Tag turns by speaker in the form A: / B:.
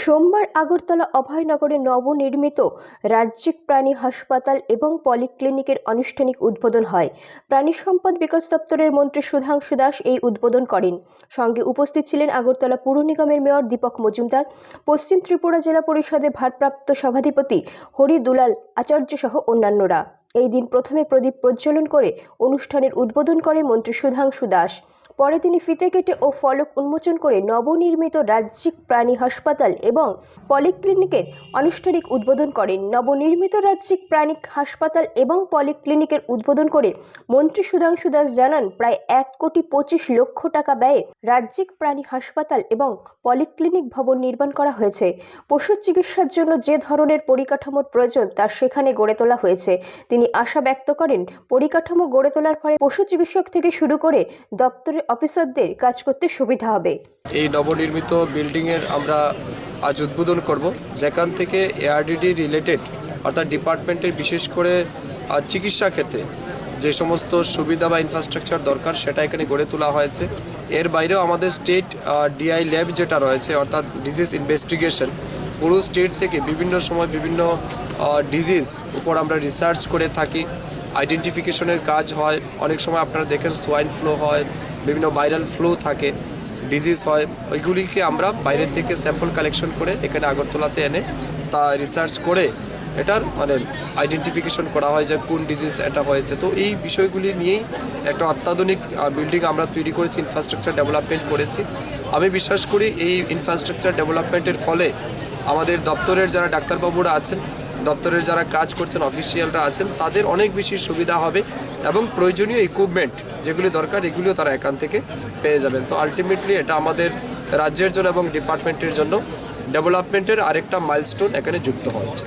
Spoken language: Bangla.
A: সোমবার আগরতলা অভয়নগরে নবনির্মিত রাজ্যিক প্রাণী হাসপাতাল এবং পলিক্লিনিকের আনুষ্ঠানিক উদ্বোধন হয়। প্রাণী সম্পদ বিকাশ দপ্তরের মন্ত্রী সুধাংশু দাস এই উদ্বোধন করেন। সঙ্গে উপস্থিত ছিলেন আগরতলা পুর নিগমের মেয়র দীপক মজুমদার, পশ্চিম ত্রিপুরা জেলা পরিষদের ভারপ্রাপ্ত সভাধিপতি হরি দুলাল আচার্য সহ অন্যান্যরা। এই দিন প্রথমে প্রদীপ প্রজ্বলন করে অনুষ্ঠানের উদ্বোধন করেন মন্ত্রী সুধাংশু দাস। পরে তিনি ফিতে কেটে ও ফলক উন্মোচন করে নবনির্মিত রাজ্যিক প্রাণী হাসপাতাল এবং পলিক্লিনিকের আনুষ্ঠানিক উদ্বোধন করেন। নবনির্মিত রাজ্যিক প্রাণী হাসপাতাল এবং পলিক্লিনিকের উদ্বোধন করে মন্ত্রী সুধাংশু দাস জানান, প্রায় 1,25,00,000 টাকা ব্যয়ে রাজ্যিক প্রাণী হাসপাতাল এবং পলিক্লিনিক ভবন নির্মাণ করা হয়েছে। পশু চিকিৎসার জন্য যে ধরনের পরিকাঠামোর প্রয়োজন তা সেখানে গড়ে তোলা হয়েছে। তিনি আশা ব্যক্ত করেন, পরিকাঠামো গড়ে তোলার ফলে পশু চিকিৎসক থেকে শুরু করে দপ্তরের অফিসারদের কাজ করতে সুবিধা হবে।
B: এই নবনির্মিত বিল্ডিংয়ের আমরা আজ উদ্বোধন করব, যেখান থেকে এআরডিডি রিলেটেড অর্থাৎ ডিপার্টমেন্টের বিশেষ করে চিকিৎসা ক্ষেত্রে যে সমস্ত সুবিধা বা ইনফ্রাস্ট্রাকচার দরকার সেটা এখানে গড়ে তোলা হয়েছে। এর বাইরেও আমাদের স্টেট ডিআই ল্যাব যেটা রয়েছে অর্থাৎ ডিজিজ ইনভেস্টিগেশন, পুরো স্টেট থেকে বিভিন্ন সময় বিভিন্ন ডিজিজ উপর আমরা রিসার্চ করে থাকি, আইডেন্টিফিকেশনের কাজ হয়। অনেক সময় আপনারা দেখেন সোয়াইন ফ্লু হয়, বিভিন্ন ভাইরাল ফ্লু থাকে, ডিজিজ হয়, ওইগুলিকে আমরা বাইরের থেকে স্যাম্পল কালেকশন করে এখানে আগরতলাতে এনে তা রিসার্চ করে এটার আইডেন্টিফিকেশন করা হয় যে কোন ডিজিজ এটা হয়েছে। তো এই বিষয়গুলি নিয়েই একটা অত্যাধুনিক বিল্ডিং আমরা তৈরি করেছি, ইনফ্রাস্ট্রাকচার ডেভেলপমেন্ট করেছি। আমি বিশ্বাস করি এই ইনফ্রাস্ট্রাকচার ডেভেলপমেন্টের ফলে আমাদের দপ্তরের যারা ডাক্তারবাবুরা আছেন, দপ্তরের যারা কাজ করছেন, অফিসিয়ালরা আছেন, তাদের অনেক বেশি সুবিধা হবে এবং প্রয়োজনীয় ইকুইপমেন্ট যেগুলি দরকার এগুলিও তারা এখান থেকে পেয়ে যাবেন। তো আলটিমেটলি এটা আমাদের রাজ্যের জন্য এবং ডিপার্টমেন্টের জন্য ডেভেলপমেন্টের আরেকটা মাইলস্টোন এখানে যুক্ত হচ্ছে।